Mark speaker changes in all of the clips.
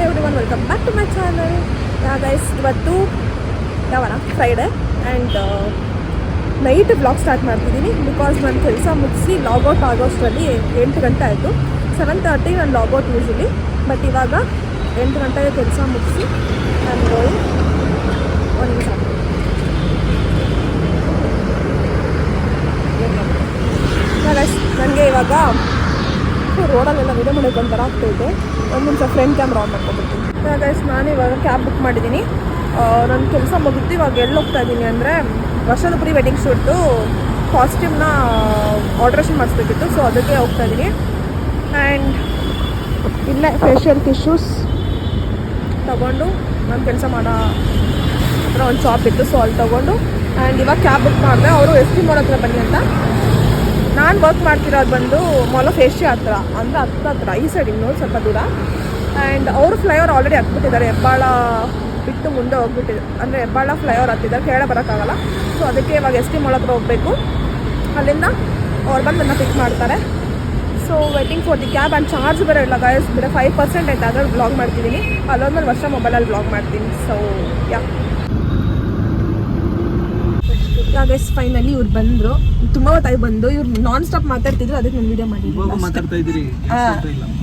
Speaker 1: Everyone welcome back to my channel. Guys ಇವತ್ತು ಯಾವನ Friday and night vlog start ಮಾಡ್ತಿದ್ದೀನಿ because ನಾನು ಕೆಲಸ ಮುಗಿಸಿ ಲಾಗೌಟ್ ಆಗೋಷ್ಟರಲ್ಲಿ 8 ಗಂಟೆ ಆಯಿತು. 7:30 ನಾನು ಲಾಗೌಟ್ ಯೂಶಲಿ, ಬಟ್ ಇವಾಗ 8 ಗಂಟೆಗೆ ಕೆಲಸ ಮುಗಿಸಿ ನಾನು ಗೋಯಿಂಗ್ ಒಂದು ನಿಮಿಷ ನನಗೆ ಇವಾಗ ರೋಡಲ್ಲೆಲ್ಲ ವಿಡಿಯೋ ಮಾಡೋಕ್ಕೆ ಒಂಥರ ಆಗ್ತಾಯಿದೆ. ಒಂದು ನಿಮಿಷ ಫ್ರಂಟ್ ಕ್ಯಾಮ್ರಾ ಆನ್ ಮಾಡ್ಕೊಂಡ್ಬಿಡ್ತೀನಿ. ಗೈಸ್ ನಾನು ಇವಾಗ ಕ್ಯಾಬ್ ಬುಕ್ ಮಾಡಿದ್ದೀನಿ. ನನ್ನ ಕೆಲಸ ಮುಗಿತು. ಇವಾಗ ಎಲ್ಲಿ ಹೋಗ್ತಾ ಇದ್ದೀನಿ ಅಂದರೆ ವರ್ಷದ ಪ್ರೀ ವೆಡ್ಡಿಂಗ್ ಶೂಟು ಕಾಸ್ಟ್ಯೂಮ್ನ ಆಲ್ಟ್ರೇಷನ್ ಮಾಡಿಸ್ಬೇಕಿತ್ತು, ಸೊ ಅದಕ್ಕೆ ಹೋಗ್ತಾ ಇದ್ದೀನಿ. ಆ್ಯಂಡ್ ಇಲ್ಲೇ ಫೇಶಿಯಲ್ ಟಿಶ್ಯೂಸ್ ತೊಗೊಂಡು ನಾನು ಕೆಲಸ ಮಾಡೋ ಹತ್ರ ಒಂದು ಶಾಪ್ ಇತ್ತು, ಸೊ ಅಲ್ಲಿ ತೊಗೊಂಡು ಆ್ಯಂಡ್ ಇವಾಗ ಕ್ಯಾಬ್ ಬುಕ್ ಮಾಡಿದೆ. ಅವರು ಎಸ್ ಟಿ ಮಾಲ್ ಹತ್ರ ಬನ್ನಿ ಅಂತ. ನಾನು ವರ್ಕ್ ಮಾಡ್ತಿರೋದು ಬಂದು ಮಾಲ್ ಆಫ್ ಏಷ್ಯಾ ಹತ್ರ, ಅಂದರೆ ಹತ್ರ ಈ ಸೈಡ್ ಇನ್ನೊಂದು ಸ್ವಲ್ಪ ದೂರ. ಆ್ಯಂಡ್ ಅವರು ಫ್ಲೈಓವರ್ ಆಲ್ರೆಡಿ ಹತ್ಬಿಟ್ಟಿದ್ದಾರೆ. ಹೆಬ್ಬಾಳ ಬಿಟ್ಟು ಮುಂದೆ ಹೋಗ್ಬಿಟ್ಟಿದೆ, ಅಂದರೆ ಹೆಬ್ಬಾಳ ಫ್ಲೈಓವರ್ ಹತ್ತಿದ್ದಾರೆ, ಕೆಳಗಡೆ ಬರೋಕ್ಕಾಗಲ್ಲ. ಸೊ ಅದಕ್ಕೆ ಇವಾಗ ಎಸ್ ಟಿ ಮಾಲ್ ಹತ್ರ ಹೋಗಬೇಕು. ಅಲ್ಲಿಂದ ಅವ್ರು ಬಂದು ನನ್ನ ಪಿಕ್ ಮಾಡ್ತಾರೆ. So waiting for the cab. And charge ಬೇರೆ ಇಲ್ಲ ಗಾಯಸ್, ಬೇರೆ 5% ಆಯ್ತು. ಅದ್ರಲ್ಲಿ ಬ್ಲಾಗ್ ಮಾಡ್ತಿದ್ದೀನಿ. ಅಲ್ಲೊಂದ್ಮೇಲೆ ವರ್ಷ ಮೊಬೈಲಲ್ಲಿ ಬ್ಲಾಗ್ ಮಾಡ್ತೀನಿ. ಸೊ ಗೈಸ್ ಫೈನಲಿ ಇವ್ರು ಬಂದರು. ತುಂಬ ಹೊತ್ತಾಗಿ ಬಂದು ಇವ್ರು ನಾನ್ ಸ್ಟಾಪ್ ಮಾತಾಡ್ತಿದ್ರು, ಅದಕ್ಕೆ ನಾನು ವೀಡಿಯೋ ಮಾಡಿದ್ದೀನಿ.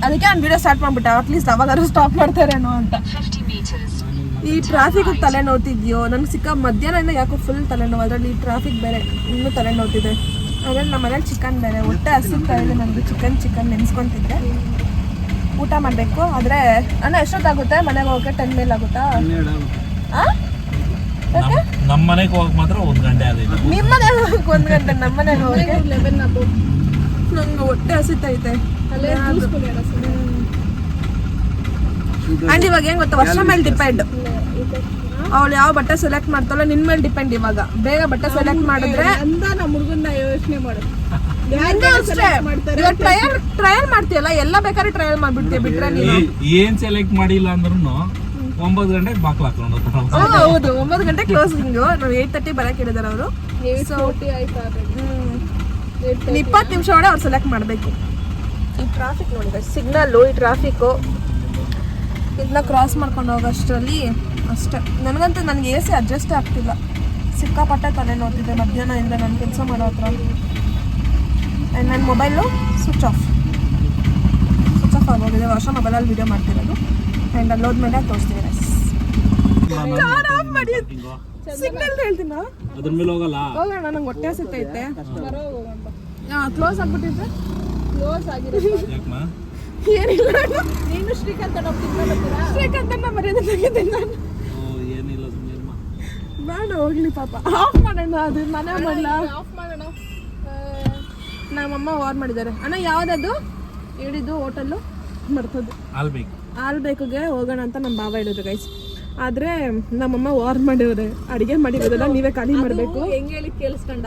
Speaker 1: ಅದಕ್ಕೆ ನಾನು ವೀಡಿಯೋ ಸ್ಟಾರ್ಟ್ ಮಾಡಿಬಿಟ್ಟೆ, ಅಟ್ಲೀಸ್ಟ್ ಅವಾಗಾದ್ರೂ ಸ್ಟಾಪ್ ಮಾಡ್ತಾರೇನೋ ಅಂತ. ಈ ಟ್ರಾಫಿಕ್ ತಲೆ ನೋಡ್ತಿದ್ಯೋ ನನಗೆ ಮಧ್ಯಾಹ್ನದಿಂದ ಯಾಕೋ ಫುಲ್ ತಲೆನೋವು. ಅದರಲ್ಲಿ ಈ ಟ್ರಾಫಿಕ್ ಬೇರೆ ಇನ್ನೂ ತಲೆ ನೋಡ್ತಿದೆ. ಅದ್ರಲ್ಲಿ ನಮ್ಮ ಮನೇಲಿ ಚಿಕನ್ ಬೇರೆ ಹೊಟ್ಟೆ ಹಸಿತಾ ಇದೆ ನನಗೆ. ಚಿಕನ್ ನೆನೆಸ್ಕೊತಿದ್ದೆ. ಊಟ ಮಾಡಬೇಕು. ಆದರೆ ಅಣ್ಣ ಎಷ್ಟೊತ್ತಾಗುತ್ತೆ ಮನೆಗೆ ಹೋಗೋಕ್ಕೆ? 10 ಮೇಲೆ ಆಗುತ್ತಾ?
Speaker 2: ನಮ್ಮ ಮನೆಗೆ ಹೋಗಕ್ಕೆ ಮಾತ್ರ 1 ಗಂಟೆ ಆಗಿದೆ.
Speaker 1: ನಿಮ್ಮ ಮನೆಗೆ ಹೋಗಕ್ಕೆ 1 ಗಂಟೆ, ನಮ್ಮ ಮನೆಗೆ ಹೋಗಕ್ಕೆ 11 ಆಗುತ್ತೆ. ನಂಗೆ ಹೊಟ್ಟೆ ಹಸಿತೈತೆ. ಆ್ಯಂಡ್ ಇವಾಗ ಏನು ಗೊತ್ತಾ, ವರ್ಷ ಮೇಲೆ ಡಿಪೆಂಡ್. ಅವಳು ಯಾವ ಬಟ್ಟೆ ಸೆಲೆಕ್ಟ್ ಮಾಡ್ತಾಳೋ ನಿನ್ನ ಮೇಲೆ ಡಿಪೆಂಡ್. ಇವಾಗ ಬೇಗ ಬಟ್ಟೆ ಸೆಲೆಕ್ಟ್ ಮಾಡಿದ್ರೆ ಯೋಚನೆ ಮಾಡೋದು ಟ್ರಯಲ್ ಮಾಡ್ತೀಯಲ್ಲ, ಎಲ್ಲ ಬೇಕಾದ್ರೆ ಟ್ರಯಲ್ ಮಾಡ್ಬಿಡ್ತೀಯ. ಬಿಟ್ರೆ ನೀನು
Speaker 2: ಏನ್ ಸೆಲೆಕ್ಟ್ ಮಾಡಿಲ್ಲ ಅಂದ್ರೂ 9 ಗಂಟೆಗೆ ಬಾಕ್ಲು ಹಾಕೊಂಡು.
Speaker 1: ಹೌದು, 9 ಗಂಟೆ ಕ್ಲೋಸಿಂಗ್. ನಾವು 8:30 ಬರಕ್ಕೆ ಹೇಳಿದಾರೆ ಅವರು. 20 ನಿಮಿಷ ಒಳಗೆ ಅವ್ರು ಸೆಲೆಕ್ಟ್ ಮಾಡಬೇಕು. ಈ ಟ್ರಾಫಿಕ್ ನೋಡಿದ್ರೆ ಸಿಗ್ನಲ್ಲು, ಈ ಟ್ರಾಫಿಕ್ಕು ಇದನ್ನ ಕ್ರಾಸ್ ಮಾಡ್ಕೊಂಡು ಹೋಗೋಷ್ಟರಲ್ಲಿ ಅಷ್ಟೇ. ನನಗಂತೂ ನನಗೆ ಎ ಸಿ ಅಡ್ಜಸ್ಟೇ ಆಗ್ತಿಲ್ಲ. ಸಿಕ್ಕಾಪಟ್ಟೆ ತಲೆ ನೋಡ್ತಿದ್ದೆ ಮಧ್ಯಾಹ್ನದಿಂದ ನಾನು ಕೆಲಸ ಮಾಡೋ ಹತ್ರ. ಆ್ಯಂಡ್ ನನ್ನ ಮೊಬೈಲು ಸ್ವಿಚ್ ಆಫ್ ಆಗೋಗಿದೆ. ವರ್ಷ ಮೊಬೈಲಲ್ಲಿ ವೀಡಿಯೋ ಮಾಡ್ತಿರೋದು. ಆ್ಯಂಡ್ ಅಲ್ಲಿ ಹೋದ್ಮೇಲೆ ತೋರಿಸ್ತೀನಿ. ಸಿಗ್ನಲ್ ಹೇಳ್ತೀನ
Speaker 2: ಅದ್ರ ಮೇಲೆ ಹೋಗಲ್ಲ.
Speaker 1: ಹೋಗೋಣ, ನಂಗೆ ಹೊಟ್ಟೆ ಹಸಿತೈತೆ. ಕ್ಲೋಸ್ ಆಗ್ಬಿಟ್ಟಿದ್ರೆ ಕ್ಲೋಸ್ ಆಗಿದೆ. ಏನಿಲ್ಲ, ನೀನು ಶ್ರೀಕಾಂತನ ಮರ್ಯಾದೆ ತೆಗೆದಿದ್ದೀನಿ ನಾನು. ಬೇಡ ಹೋಗ್ಲಿ ಪಾಪ. ಆಫ್ ಮಾಡೋಣ, ಅದು ಮನೆ ಮಾಡಲ. ಆಫ್ ಮಾಡೋಣ. ನಮ್ಮಮ್ಮ ವಾರ್ ಮಾಡಿದ್ದಾರೆ. ಅಣ್ಣ ಯಾವ್ದದು ಹೇಳಿದ್ದು ಹೋಟೆಲ್ಲು ಮರ್ತದ್ದು? ಆಲ್ಬೇಕುಗೆ ಹೋಗೋಣ ಅಂತ ನಮ್ಮ ಬಾವ ಹೇಳಿದ್ರು ಗೈಸ್. ಆದರೆ ನಮ್ಮಮ್ಮ ವಾರ್ ಮಾಡಿದ್ರೆ ಅಡುಗೆ ಮಾಡಿರೋದಲ್ಲ ನೀವೇ ಖಾಲಿ ಮಾಡಬೇಕು. ಹೆಂಗೆ ಹೇಳಿ ಕೇಳಿಸ್ಕೊಂಡ?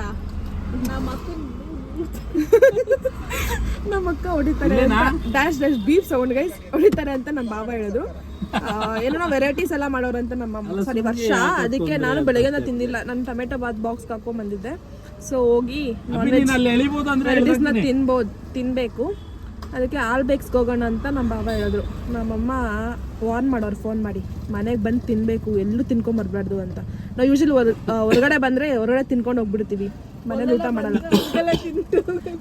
Speaker 1: ನಮ್ಮ ಅಕ್ಕ ಹೊಡಿತಾರೆ, ಡ್ಯಾಶ್ ಬೀಫ್ ಸೌಂಡ್ ಗೈಸ್ ಹೊಡಿತಾರೆ ಅಂತ ನಮ್ಮ ಬಾಬಾ ಹೇಳಿದ್ರು. ಏನೋ ವೆರೈಟೀಸ್ ಎಲ್ಲ ಮಾಡೋರು ಅಂತ ನಮ್ಮ ವರ್ಷ. ಅದಕ್ಕೆ ನಾನು ಬೆಳಗ್ಗೆನ ತಿಂದಿಲ್ಲ. ನಾನು ಟೊಮೆಟೊ ಬಾತ್ ಬಾಕ್ಸ್ ಹಾಕೊಂಡ್ ಬಂದಿದ್ದೆ. ಸೊ ಹೋಗಿ ನಾನ್ ವೆರೈಟೀಸ್ನ ತಿನ್ಬೇಕು. ಅದಕ್ಕೆ ಆಲ್ಬೇಕ್ಸ್ಗೆ ಹೋಗೋಣ ಅಂತ ನಮ್ಮ ಬಾಬಾ ಹೇಳಿದ್ರು. ನಮ್ಮಮ್ಮ ವಾರ್ನ್ ಮಾಡೋರು ಫೋನ್ ಮಾಡಿ, ಮನೆಗೆ ಬಂದು ತಿನ್ನಬೇಕು, ಎಲ್ಲೂ ತಿನ್ಕೊಂಬರ್ಬಾರ್ದು ಅಂತ. ನಾವು ಯೂಶಲಿ ಹೊರಗಡೆ ಬಂದರೆ ಹೊರಗಡೆ ತಿನ್ಕೊಂಡು ಹೋಗ್ಬಿಡ್ತೀವಿ, ಮನೇಲಿ ಊಟ ಮಾಡಲ್ಲ.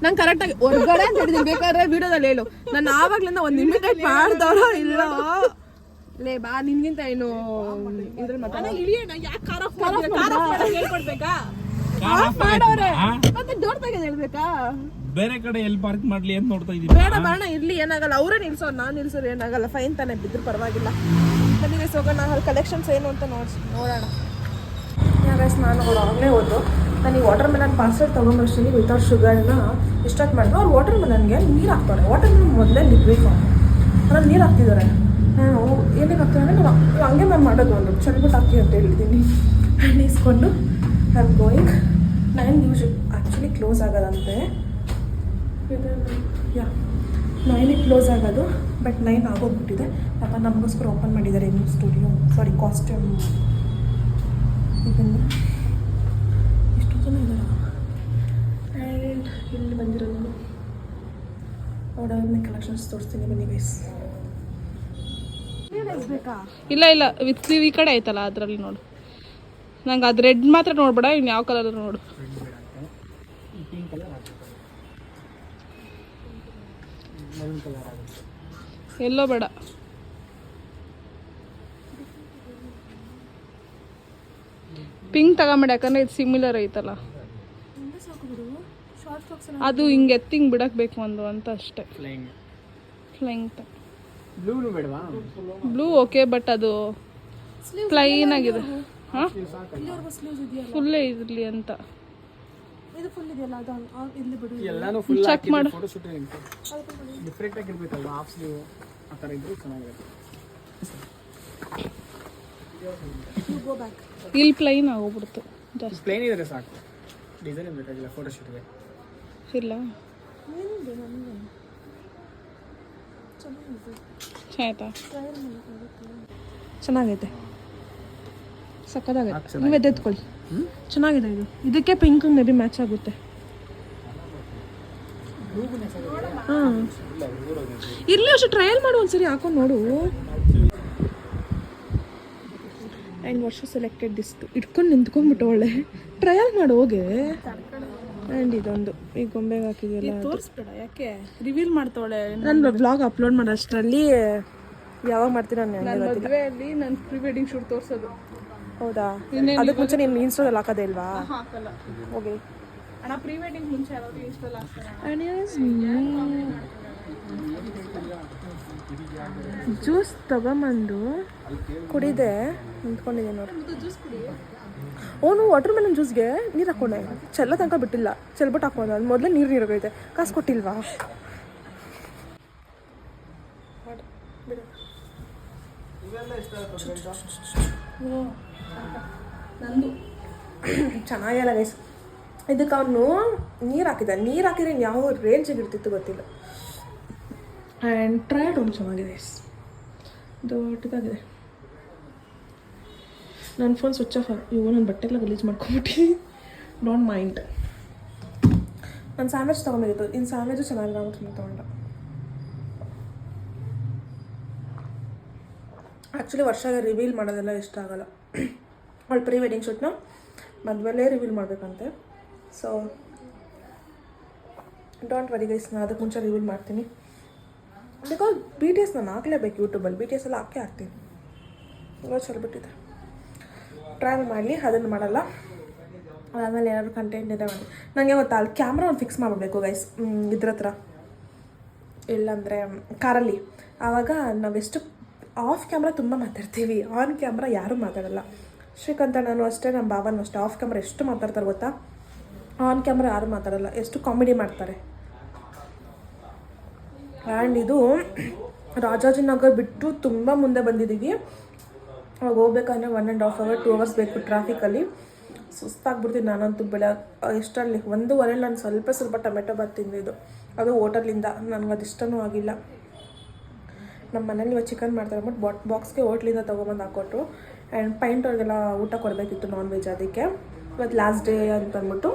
Speaker 1: ನಂಗೆ ಕರೆಕ್ಟಾಗಿ ಹೊರಗಡೆ ಅಂತ ಹೇಳಿದ್ದೀನಿ. ಬೇಕಾದ್ರೆ ವಿಡಿಯೋದಲ್ಲಿ ಹೇಳು. ನಾನು ಆವಾಗ್ಲಿಂದ ಒಂದು ಇಮಿಟೇಟ್ ಮಾಡ್ದವ್ರೋ ಇಲ್ಲ ಲೇ ಬಾ, ನಿನ್ಗಿಂತ ಏನು ಇದ್ರಲ್ಲಿ ಮಾಡೋರೆ ಮತ್ತೆ ಡೋರ್ ತೆಗೆದು ಹೇಳ್ಬೇಕಾ?
Speaker 2: ಬೇರೆ ಕಡೆ ಎಲ್ಲಿ ಪಾರ್ಕ್ ಮಾಡ್ಲಿ ಅಂತ ನೋಡ್ತಾ ಇದೀನಿ.
Speaker 1: ಬೇಡ ಬಾಣ, ಇರ್ಲಿ, ಏನಾಗಲ್ಲ. ಅವರೇ ನಿಲ್ಸೋರು, ನಾನು ನಿಲ್ಸೋರು ಏನಾಗಲ್ಲ. ಫೈನ್ ತಾನೇ ಬಿದ್ದರೂ ಪರವಾಗಿಲ್ಲ. ಬನ್ನಿ ಹೋಗೋಣ. ಅಲ್ಲಿ ಕಲೆಕ್ಷನ್ಸ್ ಏನು ಅಂತ ನೋಡೋಣ. ಗೈಸ್ ನಾನು ಆಗಲೇ ಹೋದ್ರು. ನಾನು ಈ ವಾಟರ್ ಮೆಲನ್ ಪಾರ್ಸೆಲ್ ತೊಗೊಂಬರ್ತೀನಿ ವಿತೌಟ್ ಶುಗರ್ನ ಇಷ್ಟೊತ್ತು ಮಾಡಿದ್ರು. ಅವ್ರು ವಾಟರ್ ಮೆಲನ್ಗೆ ನೀರು ಹಾಕ್ತಾರೆ. ವಾಟರ್ ಮೆಲನ್ ಮೊದಲೇ ಲಿಕ್ವಿಡ್, ಅದ್ರಲ್ಲಿ ನೀರು ಹಾಕ್ತಿದ್ದಾರೆ. ಏನಕ್ಕೆ ಹಾಕ್ತಾರೆ ಅಂದರೆ ನಾವು ಹಂಗೆ ಮ್ಯಾಮ್ ಮಾಡೋದು. ಒಂದು ಚಳ್ಬಿಟ್ಟು ಹಾಕಿ ಅಂತ ಹೇಳಿದ್ದೀನಿ. ಹಣ್ಣು ಇಸ್ಕೊಂಡು I am going. 9 actually close ಆಗೋದಂತೆ. ಯಾ 9ಗೆ ಕ್ಲೋಸ್ ಆಗೋದು, ಬಟ್ 9 ಆಗೋಗ್ಬಿಟ್ಟಿದೆ. ಪಾಪ ನಮಗೋಸ್ಕರ ಓಪನ್ ಮಾಡಿದ್ದಾರೆ ಇನ್ನು ಸ್ಟುಡಿಯೋ, ಸಾರಿ ಕಾಸ್ಟ್ಯೂಮ್. ಇದನ್ನು ಎಷ್ಟು ಜನ ಇದ್ದಾರೆ. ಆ್ಯಂಡ್ ಇಲ್ಲಿ ಬಂದಿರೋದು ನೋಡೋದನ್ನ ಕಲೆಕ್ಷನ್ಸ್ ತೋರಿಸ್ತೀನಿ ಬನ್ನಿ ಗೈಸ್. ಇಲ್ಲ ಇಲ್ಲ ವಿತ್ ಸ್ಲೀವ್ ಈ ಕಡೆ ಆಯ್ತಲ್ಲ ಅದರಲ್ಲಿ ನೋಡು. ನಂಗೆ ಅದು ರೆಡ್ ಮಾತ್ರ ನೋಡ್ಬೇಡ, ಇನ್ನು ಯಾವ ಕಲರ್ ನೋಡು. ಎಲ್ಲೋ ಬೇಡ. ಪಿಂಕ್ ತಗೊಂಬೇಡ, ಯಾಕಂದ್ರೆ ಇದು ಸಿಮಿಲರ್ ಐತಲ್ಲ. ಅದು ಹಿಂಗೆ ಎತ್ತಿ ಹಿಂಗೆ ಬಿಡಕ್ಕೆ ಬೇಕು ಒಂದು ಅಂತ ಅಷ್ಟೇ. ಫ್ಲೈಂಗ್ ಬ್ಲೂ ಓಕೆ, ಬಟ್ ಅದು ಪ್ಲೈನ್ ಆಗಿದೆ. ಹಾಂ ಫುಲ್ಲೇ ಇರಲಿ ಅಂತ ಚೆಕ್ ಮಾಡು. ಇಲ್ಲಿ ಪ್ಲೈನ್ ಆಗೋಗ್ಬಿಡ್ತು ಜಾಸ್ತಿ.
Speaker 3: ಪ್ಲೇನ್ ಇದ್ರೆ ಸಾಕು, ಡಿಸೈನ್ ಬೇಕಾಗಿಲ್ಲ ಫೋಟೋಶೂಟ್ಗೆ.
Speaker 1: ಇಲ್ಲ ಆಯ್ತಾ? ಚೆನ್ನಾಗೈತೆ, ಸಕ್ಕದಾಗೈತೆ. ನೀವು ಎದ್ದೆತ್ಕೊಳ್ಳಿ. ಚೆನ್ನಾಗಿದೆ ಇದು. ಇದಕ್ಕೆ ಪಿಂಕ್ ಮೇ ಬಿ ಮ್ಯಾಚ್ ಆಗುತ್ತೆ. ಹಾಂ ಇರಲಿ, ಅಷ್ಟು ಟ್ರಯಲ್ ಮಾಡು ಒಂದ್ಸರಿ, ಹಾಕೊಂಡು ನೋಡು. ಆ್ಯಂಡ್ ವರ್ಷ ಸೆಲೆಕ್ಟೆಡ್ ದಿಸ್ತು ಇಟ್ಕೊಂಡು ನಿಂತ್ಕೊಂಡ್ಬಿಟ್ಟು ಒಳ್ಳೆ ಟ್ರಯಲ್ ಮಾಡು ಹೋಗಿ. ಆ್ಯಂಡ್ ಇದೊಂದು ಈ ಗೊಂಬೆಗೆ ಹಾಕಿದೆಯಲ್ಲ, ತೋರಿಸ್ಬೇಡ, ಯಾಕೆ ರಿವೀಲ್ ಮಾಡ್ತಾವಳೆ. ನಾನು ಬ್ಲಾಗ್ ಅಪ್ಲೋಡ್ ಮಾಡೋ ಅಷ್ಟರಲ್ಲಿ ಯಾವಾಗ ಮಾಡ್ತೀನಿ ನಾನು ಮದುವೆಯಲ್ಲಿ ನನ್ನ ಪ್ರೀ ವೆಡ್ಡಿಂಗ್ ಶೂಟ್ ತೋರಿಸೋದು. ಹೌದಾ? ಅದಕ್ಕೆ ಮುಂಚೆ ನೀನು ಇನ್ಸ್ಟಾದಲ್ಲಿ ಹಾಕೋದೇ ಇಲ್ವಾ? ಹಾಕಲ್ಲ. ಹೋಗಿ ಅಣ್ಣ, ಪ್ರೀ ವೆಡ್ಡಿಂಗ್ ಮುಂಚೆ ಯಾರಾದರೂ ಇನ್ಸ್ಟಾಲ್ ಜ್ಯೂಸ್ ತಗೊಂಬಂದು ಕುಡಿದೆ ನಿಂತ್ಕೊಂಡಿದ್ದೀನಿ ನೋಡಿ. ಅವನು ವಾಟರ್ ಮೆಲನ್ ಜ್ಯೂಸ್ಗೆ ನೀರು ಹಾಕೊಂಡೆ, ಚೆಲ್ಲ ತನಕ ಬಿಟ್ಟಿಲ್ಲ, ಚೆಲ್ಬಿಟ್ಟು ಹಾಕೊಂಡು ಅದು ಮೊದಲೇ ನೀರಾಗೈತೆ. ಕಾಸು ಕೊಟ್ಟಿಲ್ವಾ? ನಂದು ಚೆನ್ನಾಗಿಲ್ಲ ಗೈಸ್. ಇದಕ್ಕೆ ಅವನು ನೀರು ಹಾಕಿದ್ರೆ ಯಾವ ರೇಂಜಿಗೆ ಇರ್ತಿತ್ತು ಗೊತ್ತಿಲ್ಲ. ಆ್ಯಂಡ್ ಟ್ರಯಲ್ ಒಂದು ಚೆನ್ನಾಗಿದೆ ಗೈಸ್, ದೊಡ್ಡದಾಗಿದೆ. ನನ್ನ ಫೋನ್ ಸ್ವಿಚ್ ಆಫ್ ಇವು, ನನ್ನ ಬಟ್ಟೆಲ್ಲ ಗಲೀಜು ಮಾಡ್ಕೊಂಬಿಟ್ಟು. Don't mind. ನಾನು ಸ್ಯಾಂಡ್ವಿಚ್ ತೊಗೊಂಡಿದ್ದು, ಇನ್ನು ಸ್ಯಾಂಡ್ವಿಚು ಚೆನ್ನಾಗಿಲ್ಲ ಅಂತ ತೊಗೊಂಡ. ಆ್ಯಕ್ಚುಲಿ ವರ್ಷಗೆ ರಿವೀಲ್ ಮಾಡೋದೆಲ್ಲ ಇಷ್ಟ ಆಗಲ್ಲ. ಅವಳು ಪ್ರೀ ವೆಡ್ಡಿಂಗ್ ಶೂಟ್ನ ಮದುವೆಲ್ಲೇ ರಿವೀಲ್ ಮಾಡಬೇಕಂತೆ. ಸೊ ಡೋಂಟ್ ವರಿ ಗೈಸ್, ನಾನು ಅದಕ್ಕೆ ಮುಂಚೆ ರಿವೀಲ್ ಮಾಡ್ತೀನಿ. ಬಿಕಾಸ್ BTS ನಾನು ಹಾಕ್ಲೇಬೇಕು ಯೂಟ್ಯೂಬಲ್ಲಿ. BTS ಎಲ್ಲ ಹಾಕ್ತೀನಿ. ಇವಾಗ ಚಲ್ಬಿಟ್ಟಿದೆ. ಟ್ರಯಲ್ ಮಾಡಲಿ, ಅದನ್ನು ಮಾಡಲ್ಲ. ಅದಾದಮೇಲೆ ಏನಾದ್ರು ಕಂಟೆಂಟ್ ಇದೆ ಮಾಡಿ. ನನಗೆ ಗೊತ್ತಾ, ಅಲ್ಲಿ ಕ್ಯಾಮ್ರಾ ಒಂದು ಫಿಕ್ಸ್ ಮಾಡಬೇಕು ಗೈಸ್, ಇದ್ರ ಹತ್ರ ಇಲ್ಲಾಂದರೆ ಕಾರಲ್ಲಿ. ಆವಾಗ ನಾವೆಷ್ಟು ಆಫ್ ಕ್ಯಾಮ್ರಾ ತುಂಬ ಮಾತಾಡ್ತೀವಿ, ಆನ್ ಕ್ಯಾಮ್ರಾ ಯಾರೂ ಮಾತಾಡಲ್ಲ. ಶ್ರೀಕಾಂತ ನಾನು ಅಷ್ಟೇ, ನಮ್ಮ ಭಾವನೂ ಅಷ್ಟೇ. ಆಫ್ ಕ್ಯಾಮ್ರಾ ಎಷ್ಟು ಮಾತಾಡ್ತಾರೆ ಗೊತ್ತಾ, ಆನ್ ಕ್ಯಾಮ್ರಾ ಯಾರೂ ಮಾತಾಡಲ್ಲ. ಎಷ್ಟು ಕಾಮಿಡಿ ಮಾಡ್ತಾರೆ. ಆ್ಯಂಡ್ ಇದು ರಾಜಾಜಿನಗರ್ ಬಿಟ್ಟು ತುಂಬ ಮುಂದೆ ಬಂದಿದ್ದೀವಿ. ಅವಾಗ ಹೋಗ್ಬೇಕಂದ್ರೆ 1.5 hour 2 hours ಬೇಕು ಟ್ರಾಫಿಕಲ್ಲಿ. ಸುಸ್ತಾಗ್ಬಿಡ್ತೀನಿ ನಾನಂತೂ. ಎಷ್ಟರಲ್ಲಿ 1:30 ನಾನು ಸ್ವಲ್ಪ ಟೊಮೆಟೊ ಬಾತ್ ತಿಂದಿದ್ದು, ಅದು ಹೋಟೆಲಿಂದ. ನನಗೆ ಅದು ಇಷ್ಟನೂ ಆಗಿಲ್ಲ. ನಮ್ಮ ಮನೇಲಿ ಇವಾಗ ಚಿಕನ್ ಮಾಡ್ತಾರೆ ಅಂದ್ಬಿಟ್ಟು ಬಾಕ್ಸ್ಗೆ ಹೋಟ್ಲಿಂದ ತೊಗೊಂಬಂದು ಹಾಕೊಟ್ರು. ಆ್ಯಂಡ್ ಪೈಂಟ್ ಅವ್ರಿಗೆಲ್ಲ ಊಟ ಕೊಡಬೇಕಿತ್ತು, ನಾನ್ ವೆಜ್. ಅದಕ್ಕೆ ಇವತ್ತು ಲಾಸ್ಟ್ ಡೇ ಅಂತಂದ್ಬಿಟ್ಟು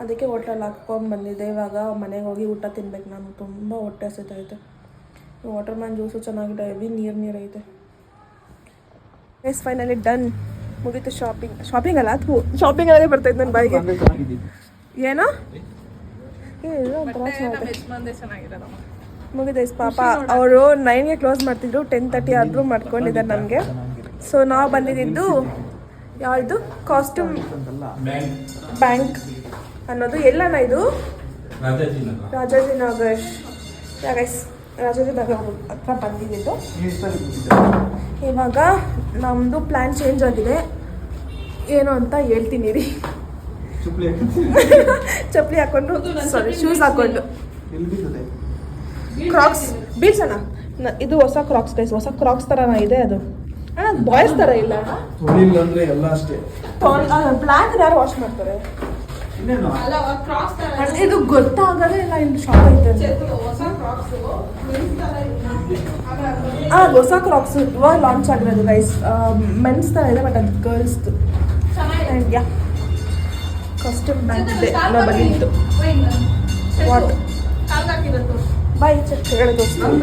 Speaker 1: ಅದಕ್ಕೆ ಹೋಟ್ಲಲ್ಲಿ ಹಾಕ್ಕೊಂಡು ಬಂದಿದ್ದೆ. ಇವಾಗ ಮನೆಗೆ ಹೋಗಿ ಊಟ ತಿನ್ಬೇಕು ನಾನು. ತುಂಬ ಹೊಟ್ಟೆ ಹಸಿತೈತೆ. ವಾಟರ್ ಮ್ಯಾನ್ ಜ್ಯೂಸು ಚೆನ್ನಾಗಿದೆ, ಹೆವಿ ನೀರು ಐತೆ. ಎಸ್ ಫೈನಲಿ ಡನ್, ಮುಗೀತು ಶಾಪಿಂಗ್ ಅಲ್ಲ, ಅದು ಶಾಪಿಂಗ್ ಅಲ್ಲೇ ಬರ್ತೈತೆ ನನ್ನ ಬಾಯಿಗೆ. ಏನೋ ಮುಗಿದೆ ಪಾಪ. ಅವರು 9ಗೆ ಕ್ಲೋಸ್ ಮಾಡ್ತಿದ್ರು, 10:30 ಆದರೂ ಮಾಡ್ಕೊಂಡಿದ್ದಾರೆ ನಮಗೆ. ಸೊ ನಾವು ಬಂದಿದ್ದು ಯಾವುದು ಕಾಸ್ಟ್ಯೂಮ್ ಬ್ಯಾಂಕ್ ಅನ್ನೋದು. ಎಲ್ಲಣ್ಣ ಇದು? ರಾಜಾಜಿನಗರ್. ಗೈಸ್ ರಾಜಾಜಿನಗರ್ ಹತ್ರ ಬಂದಿದ್ದು. ಇವಾಗ ನಮ್ಮದು ಪ್ಲ್ಯಾನ್ ಚೇಂಜ್ ಆಗಿದೆ. ಏನು ಅಂತ ಹೇಳ್ತೀನಿ ರೀ. ಚಪ್ಪಲಿ ಹಾಕೊಂಡು, ಸಾರಿ ಶೂಸ್ ಹಾಕೊಂಡು, ಕ್ರಾಕ್ಸ್ ಬೀಳ್ಸೋಣ. ಇದು ಹೊಸ ಕ್ರಾಕ್ಸ್ ಗೈಸ್, ಹೊಸ ಕ್ರಾಕ್ಸ್ ಥರನ ಇದೆ ಅದು. ಅಣ್ಣ ಬಾಯ್ಸ್ ಥರ ಇಲ್ಲ ಬ್ಲ್ಯಾಕ್ ಯಾರು ವಾಶ್ ಮಾಡ್ತಾರೆ? ಇದು ಗೊತ್ತಾಗದೇ ಇಲ್ಲ. ಇನ್ನು ಶಾಪ್ ಐತೆ ಹೊಸ ಕ್ರಾಕ್ಸ್ ಇವಾಗ ಲಾಂಚ್ ಆಗಿರೋದು ಗೈಸ್. ಮೆನ್ಸ್ ಥರ ಇದೆ, ಬಟ್ ಅದು ಗರ್ಲ್ಸ್ದು. ಆ್ಯಂಡ್ ಯಾ ಕಾಸ್ಟ್ಯೂಮ್ ಬ್ಯಾಂಕ್ ಇದೆ ನಾವು ಬಂದಿದ್ದು. ವಾಟ್ ಬಾಯ್ ಕೆಳಗಡೆ ತೋರಿಸ್ತೀನಿ.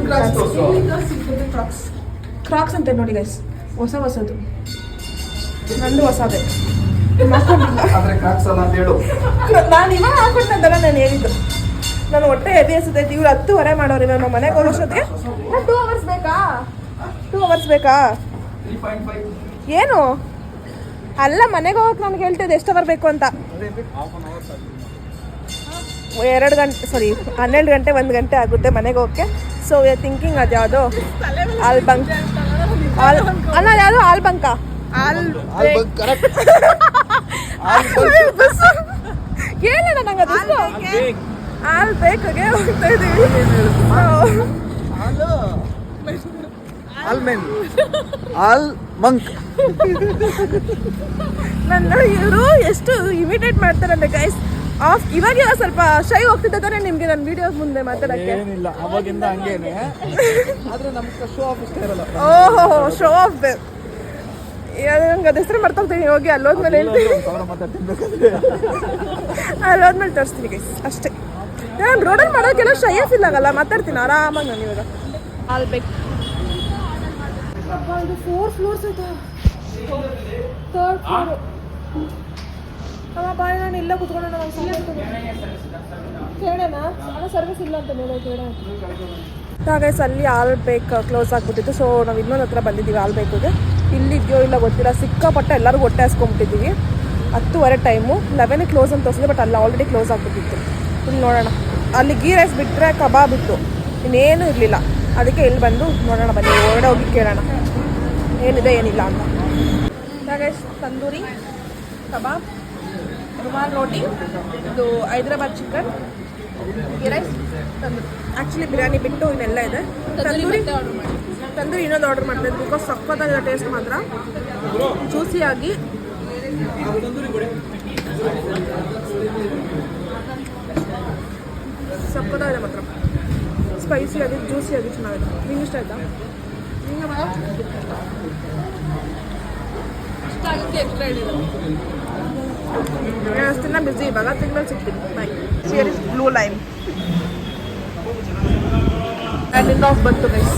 Speaker 1: ಕ್ರಾಕ್ಸ್ ಅಂತ ನೋಡಿ ಗೈಸ್, ಹೊಸದು ನಂದು ಹೊಸದೇ.
Speaker 3: ಆದ್ರೆ ಕ್ರಾಕ್ಸ್ ಅಲ್ಲ ಅಂತ ಹೇಳು.
Speaker 1: ನಾನು ಇವಾಗ ಹಾಕೊಂಡಂತಲ್ಲ ನಾನು ಹೇಳಿದ್ದು. ನಾನು ಹೊಟ್ಟೆ ಎದೆ ಎಸತೈತಿ. ಇವ್ರು 10:15 ಮಾಡೋರು. ಇವಾಗ ನಾವು ಮನೆಗೆ ಹೋಗೋಷ್ಟೊತ್ತಿಗೆ 2 ಅವರ್ಸ್ ಬೇಕಾ? 2 ಅವರ್ಸ್ ಬೇಕಾ?
Speaker 3: 3.5
Speaker 1: ಏನು ಅಲ್ಲ, ಮನೆಗೆ ಹೋಗಕ್ಕೆ ನನಗೆ ಹೇಳ್ತಿದ್ದೆ ಎಷ್ಟು ಅವರ್ ಬೇಕು ಅಂತ. 2 ಗಂಟೆ 12 ಗಂಟೆ 1 ಗಂಟೆ ಆಗುತ್ತೆ ಮನೆಗೆ ಹೋಗಕ್ಕೆ. ಸೊ ವಿ ಆರ್ ಥಿಂಕಿಂಗ್ ಅದು ಯಾವುದೋ ಆಲ್ಬಂಕ್ ಅಲ್ಲ, ಯಾವುದು ಆಲ್ಬಂಕ ಹೇಳೋಣ ನಂಗೆ ಅದು ಆಲ್ಬೇಕ್ಗೆ ಹೋಗ್ತಾ ಇದೀವಿ. ನನ್ನ ಇವರು ಎಷ್ಟು ಇಮಿಟೇಟ್ ಮಾಡ್ತಾರಂತೆ ಗೈಸ್. ಇವಾಗ ಸ್ವಲ್ಪ ಶೈ ಹೋಗ್ತಿದ್ದಾನೆ ನಿಮ್ಗೆ ನನ್ನ ವಿಡಿಯೋ ಮುಂದೆ ಮಾತಾಡಕ್ಕೆ.
Speaker 3: ಏನಿಲ್ಲ, ಅವಾಗಿಂದ ಹಂಗೇನೆ. ಆದ್ರೆ ನಮ್ಗೆ ಶೋ ಆಫ್ ಇಷ್ಟ ಇರಲ್ಲ.
Speaker 1: ಓಹೋ, ಶೋ ಆಫ್. ನಂಗೆ ಅದು ಹೆಸರು ಮರ್ತೋಗ್ತೀನಿ. ಹೋಗಿ ಅಲ್ಲೋದ್ಮೇಲೆ ಹೇಳ್ತೀನಿ. ಅಲ್ಲೋದ್ಮೇಲೆ ತೋರಿಸ್ತೀನಿ ಗೈಸ್, ಅಷ್ಟೇ. ನಾನು ರೋಡಲ್ಲಿ ಮಾಡೋಕ್ಕೆಲ್ಲ ಶೈ ಆಫ್ ಇಲ್ಲ ಆಗಲ್ಲ, ಮಾತಾಡ್ತೀನಿ ಆರಾಮಾಗಿ. ನಾನು ಇವಾಗ ಆಲ್ಬೇಕು. ಇದು 4 ಫ್ಲೋರ್ಸ್ ಐತಾ? 3rd floor. ಬಾಯ್, ನಾನು ಇಲ್ಲ ಕುತ್ಕೊಂಡು ನಾನು ಕೇಳೋಣ. ಅಲ್ಲ ಸರ್ವಿಸ್ ಇಲ್ಲ ಅಂತ ಕೇಳೋಣ. ಗೈಸ್ ಅಲ್ಲಿ ಆಲ್ಬೇಕ್ ಕ್ಲೋಸ್ ಆಗಿಬಿಟ್ಟಿತ್ತು. ಸೊ ನಾವು ಇನ್ನೊಂದು ಹತ್ರ ಬಂದಿದ್ದೀವಿ ಆಲ್ಬೇಕಿಗೆ. ಇಲ್ಲಿದೆಯೋ ಇಲ್ಲ ಗೊತ್ತಿಲ್ಲ. ಸಿಕ್ಕಾಪಟ್ಟೆ ಎಲ್ಲರಿಗೂ ಹೊಟ್ಟೆ ಹಾಸ್ಕೊಂಬಿಟ್ಟಿದ್ದೀವಿ. 10:15 ಟೈಮು. 11ಗೆ ಕ್ಲೋಸ್ ಅಂತ ತೋರಿಸಿದೆ, ಬಟ್ ಅಲ್ಲಿ ಆಲ್ರೆಡಿ ಕ್ಲೋಸ್ ಆಗಿಬಿಟ್ಟಿತ್ತು. ಇಲ್ಲಿ ನೋಡೋಣ. ಅಲ್ಲಿ ಗೀ ರೈಸ್ ಬಿಟ್ಟರೆ ಕಬಾಬ್ ಇತ್ತು, ಇನ್ನೇನು ಇರಲಿಲ್ಲ. ಅದಕ್ಕೆ ಇಲ್ಲಿ ಬಂದು ನೋಡೋಣ, ಬನ್ನಿ ಹೊರಗಡೆ ಹೋಗಿ ಕೇಳೋಣ ಏನಿದೆ ಏನಿಲ್ಲ ಅಂತ. ಗೈಸ್ ತಂದೂರಿ ಕಬಾಬ್, ರುಮಾಲ್ ರೋಟಿ, ಇದು Hyderabad chicken, ghee rice, tandoori. Actually biryani ಬಿಟ್ಟು ಇನ್ನೆಲ್ಲ ಇದೆ. ತಂದೂರಿ ಇನ್ನೊಂದು ಆರ್ಡರ್ ಮಾಡಿದೆ ಬಿಕಾಸ್ ಸಕ್ಕತ್ತಾಗಿದೆ ಟೇಸ್ಟ್ ಮಾತ್ರ. ಜ್ಯೂಸಿಯಾಗಿ ಸಕ್ಕತ್ತಾಗಿದೆ ಮಾತ್ರ. ಸ್ಪೈಸಿಯಾಗಿ ಜ್ಯೂಸಿಯಾಗಿ ಚೆನ್ನಾಗಿದೆ. ನಿಂಗೆ ಇಷ್ಟ ಆಯ್ತಾ? ಅಷ್ಟೆಲ್ಲ ಬಿಸಿ ಇವಾಗ. ತಿಂಗಳು ಸಿಗ್ತೀನಿ. Bye. Sheer is blue lime and in off ಬಂತು ಗೈಸ್.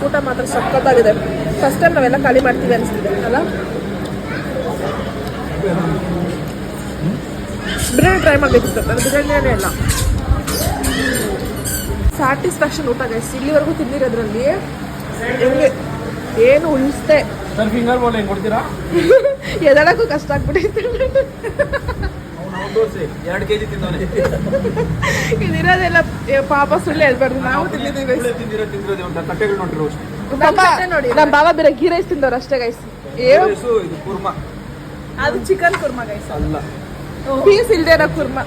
Speaker 1: ಊಟ ಮಾತ್ರ ಸಕ್ಕತ್ತಾಗಿದೆ. ಫಸ್ಟ್ ಟೈಮ್ ನಾವೆಲ್ಲ ಖಾಲಿ ಮಾಡ್ತೀವಿ ಅನಿಸ್ತಿದೆ ಅಲ್ಲ. ಬಿರಿಯಾನಿ ಟ್ರೈ ಮಾಡಬೇಕಿತ್ತು. ನಾನು ಬಿರಿಯಾನಿನೇ ಇಲ್ಲ. ಸ್ಯಾಟಿಸ್ಫ್ಯಾಕ್ಷನ್ ಊಟ ಗೈಸ್. ಇಲ್ಲಿವರೆಗೂ ತಿಂದಿರೋದ್ರಲ್ಲಿ ಹೆಂಗೆ ಏನು ಉಳಿಸ್ತೆ.
Speaker 3: ಸರ್ ಫಿಂಗರ್ ಬೋಲ್ ಹೆಂಗೆ ಕೊಡ್ತೀರಾ?
Speaker 1: ಎದಳಕ್ಕೂ ಕಷ್ಟ ಆಗ್ಬಿಟ್ಟಿತ್ತು.
Speaker 3: 2 kg ತಿಂದವನೇ.
Speaker 1: ಇದಿರೋದೆಲ್ಲ ಪಾಪ ಸುಳ್ಳು ಹೇಳ್ಬಾರ್ದು. ನಾವು ತಿಂದಿದ್ದೀವಿ.
Speaker 3: ತಟ್ಟೆಗಳು ನೋಡ್ರಿ.
Speaker 1: ನಮ್ಮ ಬಾಬಾ ಬೇರೆ ಗೀ ರೈಸ್ ತಿಂದವ್ರು ಅಷ್ಟೇ ಗೈಸ್.
Speaker 3: ಇದು ಕುರ್ಮಾ,
Speaker 1: ಅದು ಚಿಕನ್ ಕುರ್ಮಾ ಗೈಸ್.
Speaker 3: ಅಲ್ಲ,
Speaker 1: ಪೀಸ್ ಇಲ್ಲದೆ ಇರೋ ಕುರ್ಮಾ.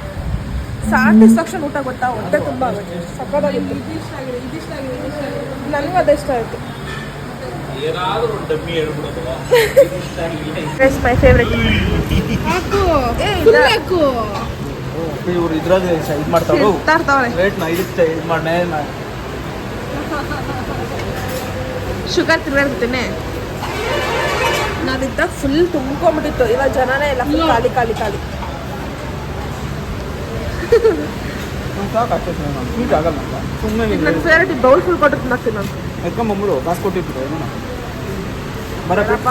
Speaker 1: ಸ್ಯಾಟಿಸ್ಫ್ಯಾಕ್ಷನ್ ಊಟ ಗೊತ್ತಾ? ಹೊಟ್ಟೆ ತುಂಬ ಆಗುತ್ತೆ. ಸಕ್ಕತ್ತಾಗಿತ್ತು. ನನಗೂ ಅದೇ ಇಷ್ಟ ಆಯಿತು. My favourite.
Speaker 3: ಇವ್ರು ಇದ್ರಾಗ ಇದು ಮಾಡ್ತಾವ್ರೆ. ವೇಟ್ ನಾ ಇದಕ್ಕೆ ಇದು ಮಾಡೇ.
Speaker 1: ಶುಗರ್ ತಿನ್ನಿರ್ತೀನಿ. ನಾವಿದ್ದಾಗ ಫುಲ್ ತುಂಬ್ಕೊಂಡ್ಬಿಟ್ಟಿತ್ತು. ಇವಾಗ ಜನನೇ ಇಲ್ಲ, ಫುಲ್ ಖಾಲಿ ಖಾಲಿ ಖಾಲಿ. ನನ್ನ ಫೇವ್ರೆಟ್ ಬೌಲ್ ಫುಲ್ ಕೊಟ್ಟು ತಿನ್ನಾಕ್ತೀನಿ ನಾನು.
Speaker 3: ಎತ್ಕೊಂಬಂಬಿಡು, ಕಾಸು ಕೊಟ್ಟಿರ್ತೀವಿ ಬರಪ್ಪ.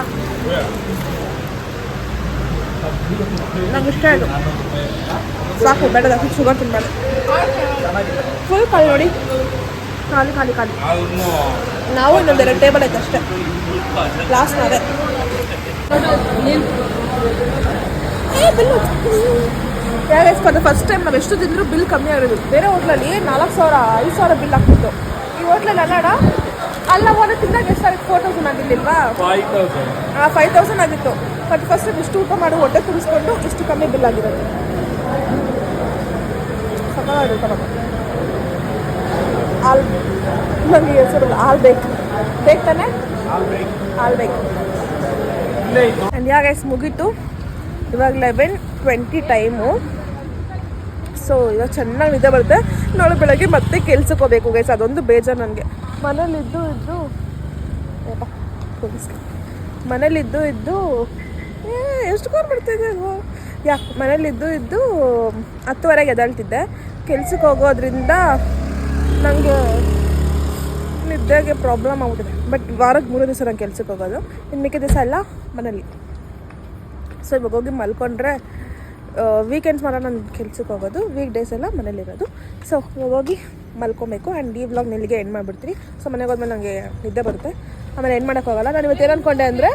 Speaker 1: ನಂಗೆ ಇಷ್ಟ ಆಯಿತು. ಸಾಕು, ಬೇಡ ಶುಗರ್ ತಿನ್ಬಾರ್ದು. ಫುಲ್ ಖಾಲಿ ನೋಡಿ, ಖಾಲಿ ಖಾಲಿ ಖಾಲಿ. ನಾವು ಇನ್ನೊಂದೆರಡು ಟೇಬಲ್ ಐತೆ ಅಷ್ಟೇ. ಲಾಸ್ಟ್ ಅದೇ ಬಿಲ್ಲು. ಯಾಕೆ ಫಸ್ಟ್ ಟೈಮ್ ನಾವು ಎಷ್ಟು ತಿಂದರೂ ಬಿಲ್ ಕಮ್ಮಿ ಆಗಿರೋದು. ಬೇರೆ ಹೋಟ್ಲಲ್ಲಿ 4,000 5,000 ಬಿಲ್ ಹಾಕ್ತಿತ್ತು. ಈ ಹೋಟ್ಲಲ್ಲಿ ಅಲ್ಲಾಡ ಅಲ್ಲ ಹೋದ ತಿಂದಾಗ ಎಷ್ಟಾಗಿತ್ತು? 4,000 ಆಗಿರ್ಲಿಲ್ವಾ? 5,000 ಆಗಿತ್ತು. ಬಟ್ ಫಸ್ಟ್ ಟೈಮ್ ಇಷ್ಟು ಊಟ ಮಾಡಿ ಹೊಟ್ಟೆ ತುಂಬಿಸ್ಕೊಂಡು ಇಷ್ಟು ಕಮ್ಮಿ ಬಿಲ್ ಆಗಿರೋದು. ಸಕ್ಕತ್ತಾಗಿ ಊಟ ಮಾಡಿ. ನನಗೆ ಹೆಸರು ಆಲ್ಬೇಕು ತಾನೆ? ಆಲ್ಬೇಕು. ಆ್ಯಂಡ್ ಗೈಸ್ ಮುಗೀತು. ಇವಾಗ 11:20 ಟೈಮು. ಸೊ ಇವಾಗ ಚೆನ್ನಾಗಿ ನಿದ್ದೆ ಬರುತ್ತೆ. ನಾಳೆ ಬೆಳಗ್ಗೆ ಮತ್ತೆ ಕೆಲ್ಸಕ್ಕೆ ಹೋಗ್ಬೇಕು ಗೈಸ್. ಅದೊಂದು ಬೇಜಾರು ನನಗೆ. ಮನೇಲಿದ್ದು ಎಷ್ಟು ಕಾರ್ ಮಾಡ್ತಿದ್ದೆ ಅಲ್ವಾ? ಮನೇಲಿದ್ದು 10:30 ಎದ್ದೇಳ್ತಿದ್ದೆ. ಕೆಲ್ಸಕ್ಕೆ ಹೋಗೋದ್ರಿಂದ ನನಗೆ ನಿದ್ದೆ ನಿದ್ದೆಗೆ ಪ್ರಾಬ್ಲಮ್ ಆಗ್ಬಿಟ್ಟಿದೆ. ಬಟ್ ವಾರಕ್ಕೆ 3 ದಿವಸ ನಾನು ಕೆಲ್ಸಕ್ಕೆ ಹೋಗೋದು, ಇನ್ನು ಮಿಕ್ಕಿದ ದಿವಸ ಎಲ್ಲ ಮನೇಲಿ. ಸೊ ಇವಾಗ ಹೋಗಿ ಮಲ್ಕೊಂಡ್ರೆ ವೀಕೆಂಡ್ಸ್ ಮಾತ್ರ ನಾನು ಕೆಲ್ಸಕ್ಕೆ ಹೋಗೋದು, ವೀಕ್ ಡೇಸ್ ಎಲ್ಲ ಮನೇಲಿರೋದು. ಸೊ ಇವಾಗ ಹೋಗಿ ಮಲ್ಕೊಬೇಕು. ಆ್ಯಂಡ್ ಈ ವ್ಲಾಗ್ ಇಲ್ಲಿಗೆ ಎಂಡ್ ಮಾಡಿಬಿಡ್ತೀನಿ. ಸೊ ಮನೆಗೆ ಹೋದ್ಮೇಲೆ ನನಗೆ ನಿದ್ದೆ ಬರುತ್ತೆ, ಆಮೇಲೆ ಎಂಡ್ ಮಾಡೋಕ್ಕೋಗಲ್ಲ. ನಾನು ಇವತ್ತು ಏನು ಅಂದ್ಕೊಂಡೆ ಅಂದರೆ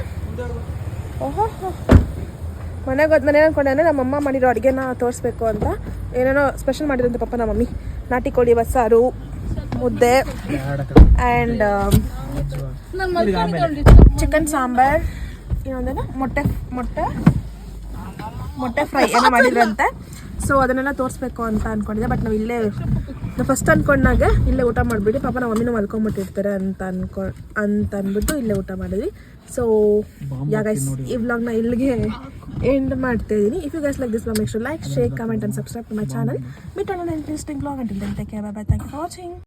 Speaker 1: ಮನೆಗೆ ಹೋದ್ಮೇಲೆ ಏನು ಅಂದ್ಕೊಂಡೆ ಅಂದರೆ ನಮ್ಮಮ್ಮ ಮಾಡಿರೋ ಅಡುಗೆನ ತೋರಿಸ್ಬೇಕು ಅಂತ. ಏನೇನೋ ಸ್ಪೆಷಲ್ ಮಾಡಿರೋಂಥ ಪಾಪ ನಮ್ಮ ಮಮ್ಮಿ. ನಾಟಿ ಕೋಳಿ ಬಸ್ಸಾರು, ಮುದ್ದೆ ಆ್ಯಂಡ್ ಚಿಕನ್ ಸಾಂಬಾರ್, ಇನ್ನೊಂದೇನು ಮೊಟ್ಟೆ ಫ್ರೈ ಏನೋ ಮಾಡಿದ್ರಂತೆ. ಸೊ ಅದನ್ನೆಲ್ಲ ತೋರಿಸ್ಬೇಕು ಅಂತ ಅಂದ್ಕೊಂಡಿದ್ದೆ. ಬಟ್ ನಾವು ಫಸ್ಟ್ ಅಂದ್ಕೊಂಡಾಗೆ ಇಲ್ಲೇ ಊಟ ಮಾಡಿಬಿಟ್ಟು ಪಾಪ ನಮ್ಮ ಮಮ್ಮಿನೂ ಮಲ್ಕೊಂಬಿಟ್ಟಿರ್ತಾರೆ ಅಂತ ಅಂದ್ಬಿಟ್ಟು ಇಲ್ಲೇ ಊಟ ಮಾಡಿದ್ವಿ. ಸೊ ಗೈಸ್ ಈ ವ್ಲಾಗ್ನ ಇಲ್ಲಿಗೆ ಎಂಡ್ ಮಾಡ್ತಾ ಇದ್ದೀನಿ. If you guys like this vlog, make sure like, share, comment and subscribe to my channel. Meet on an interesting vlog. Until then take care, bye bye. Thank you for watching.